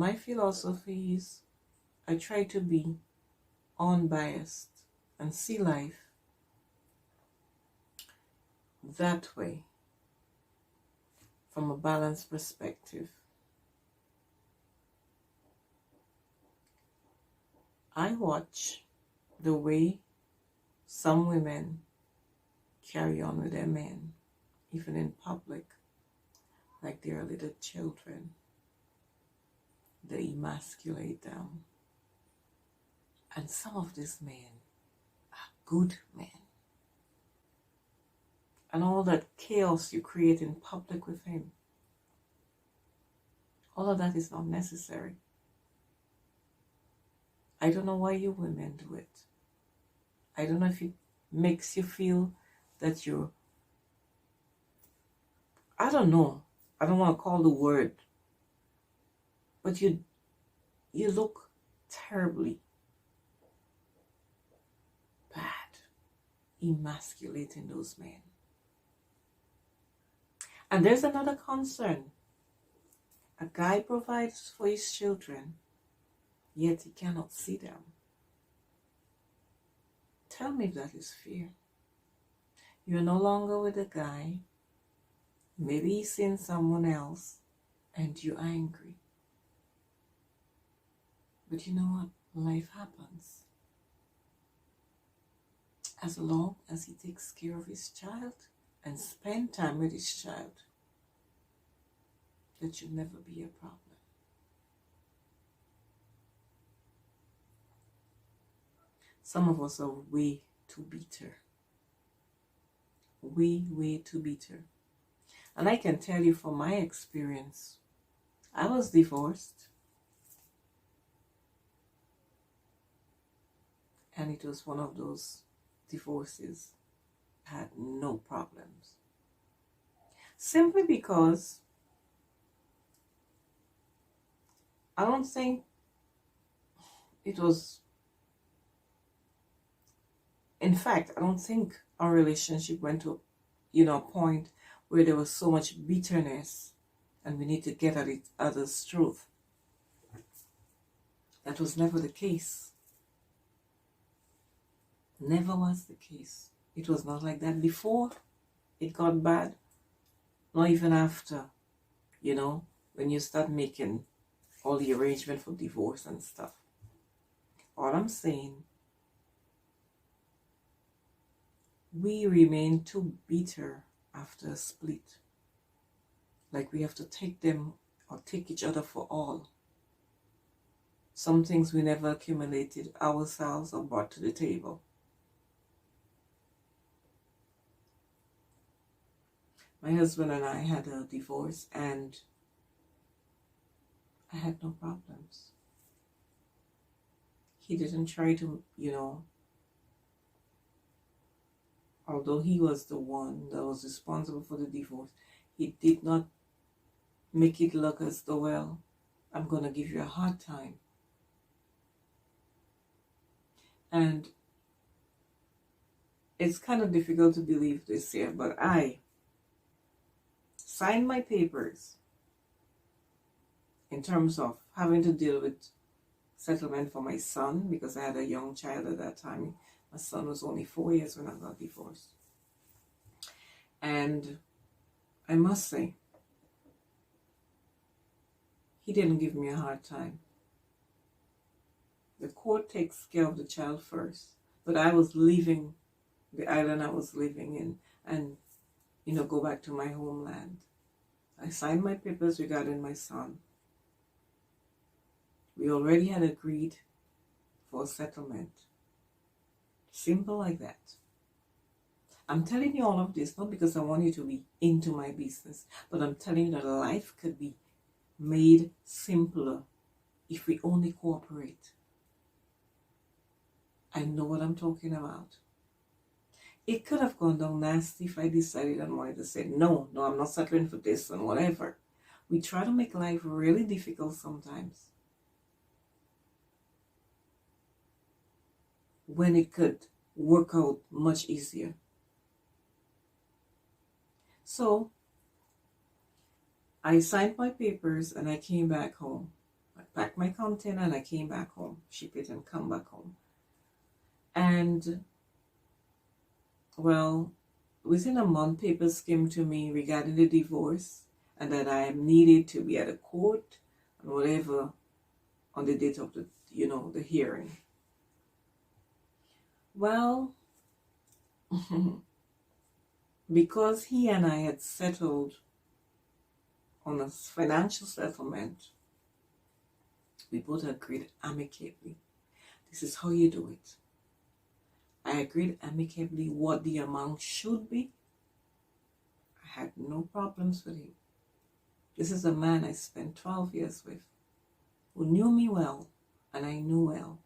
my philosophy is I try to be unbiased and see life that way, from a balanced perspective. I watch the way some women carry on with their men, even in public, like they're little children. They emasculate them. And some of these men are good men. And all that chaos you create in public with him, all of that is not necessary. I don't know why you women do it. I don't know if it makes you feel that you're, I don't know. I don't want to call the word, but you look terribly bad, emasculating those men. And there's another concern. A guy provides for his children, yet he cannot see them. Tell me if that is fair. You're no longer with a guy. Maybe he's seen someone else and you're angry. But you know what? Life happens. As long as he takes care of his child and spend time with his child, that should never be a problem. Some of us are way too bitter. Way too bitter. And I can tell you from my experience, I was divorced. And it was one of those divorces I had no problems. Simply because I don't think it was, in fact, I don't think our relationship went to, a point where there was so much bitterness and we need to get at each other's truth. That was never the case. Never was the case. It was not like that before it got bad, not even after, when you start making all the arrangement for divorce and stuff. All I'm saying, we remain too bitter after a split. Like we have to take them or take each other for all. Some things we never accumulated ourselves or brought to the table. My husband and I had a divorce and I had no problems. He didn't try to, although he was the one that was responsible for the divorce, he did not make it look as though, well, I'm going to give you a hard time. And it's kind of difficult to believe this here, but I signed my papers in terms of having to deal with settlement for my son, because I had a young child at that time. My son was only 4 years when I got divorced. And I must say, he didn't give me a hard time. The court takes care of the child first, but I was leaving the island I was living in and, go back to my homeland. I signed my papers regarding my son. We already had agreed for a settlement. Simple like that. I'm telling you all of this not because I want you to be into my business, but I'm telling you that life could be made simpler if we only cooperate. I know what I'm talking about. It could have gone down nasty if I decided I wanted to say, no, I'm not settling for this and whatever. We try to make life really difficult sometimes, when it could work out much easier. So I signed my papers and I came back home. packed my container and I came back home, ship it and come back home. And well, within a month, papers came to me regarding the divorce and that I am needed to be at a court and whatever on the date of the, the hearing. Well, because he and I had settled on a financial settlement, we both agreed amicably. This is how you do it. I agreed amicably what the amount should be. I had no problems with him. This is a man I spent 12 years with, who knew me well, and I knew well.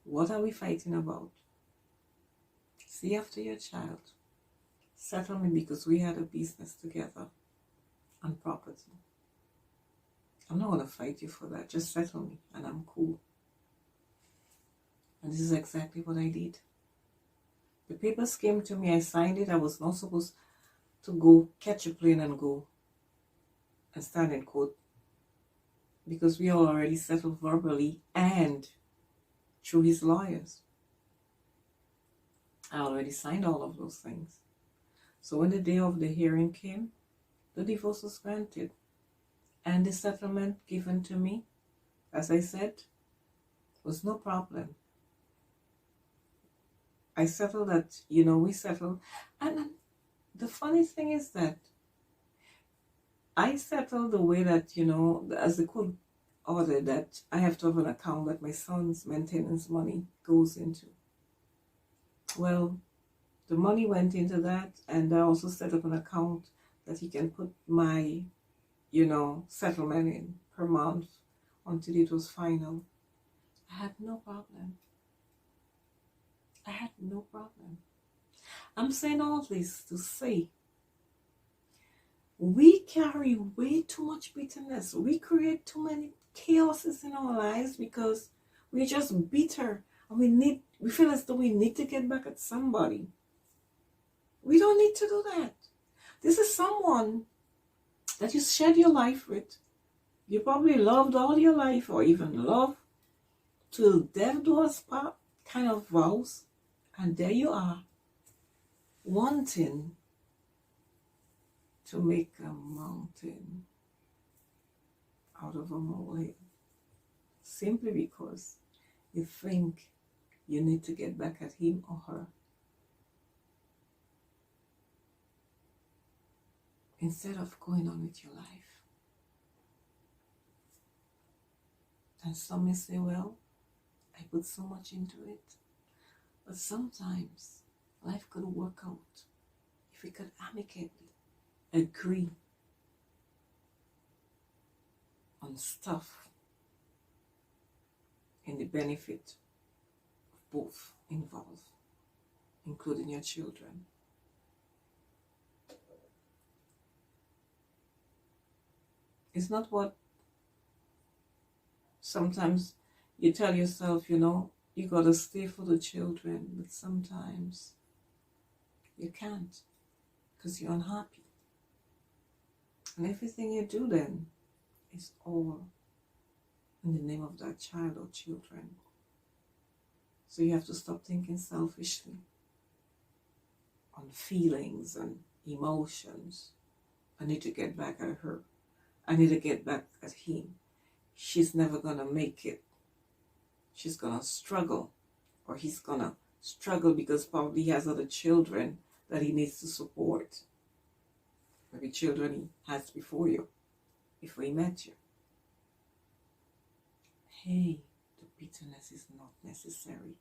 What are we fighting about? See after your child. Settle me because we had a business together on property. I'm not going to fight you for that. Just settle me and I'm cool. And this is exactly what I did. The papers came to me. I signed it. I was not supposed to go catch a plane and go and stand in court because we all already settled verbally and through his lawyers. I already signed all of those things. So when the day of the hearing came, the divorce was granted. And the settlement given to me, as I said, was no problem. I settled that, we settled. And the funny thing is that I settled the way that, as the court ordered, that I have to have an account that my son's maintenance money goes into. Well, the money went into that, and I also set up an account that he can put my, settlement in per month until it was final. I had no problem. I'm saying all this to say we carry way too much bitterness. We create too many chaoses in our lives because we're just bitter and we feel as though we need to get back at somebody. We don't need to do that. This is someone that you shared your life with. You probably loved all your life, or even love till death do us part kind of vows. And there you are, wanting to make a mountain out of a molehill, simply because you think you need to get back at him or her. Instead of going on with your life. And some may say, well, I put so much into it. But sometimes life could work out if we could amicably agree on stuff in the benefit of both involved, including your children. It's not what sometimes you tell yourself, you gotta stay for the children, but sometimes you can't because you're unhappy. And everything you do then is all in the name of that child or children. So you have to stop thinking selfishly on feelings and emotions. I need to get back at her. I need to get back at him. She's never gonna make it. She's gonna struggle, or he's gonna struggle because probably he has other children that he needs to support. Maybe children he has before you, before he met you. Hey, the bitterness is not necessary.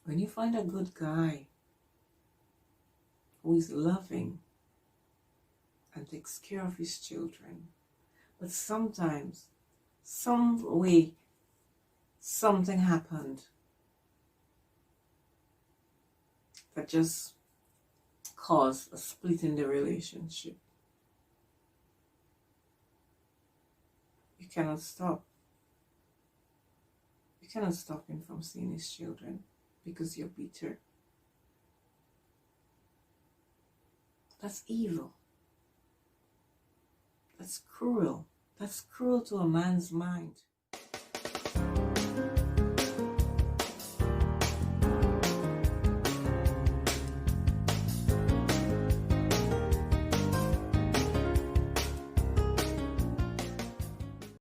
When you find a good guy who is loving and takes care of his children, but sometimes, some way, something happened that just caused a split in the relationship. You cannot stop. You cannot stop him from seeing his children because you're bitter. That's evil. That's cruel. That's cruel to a man's mind.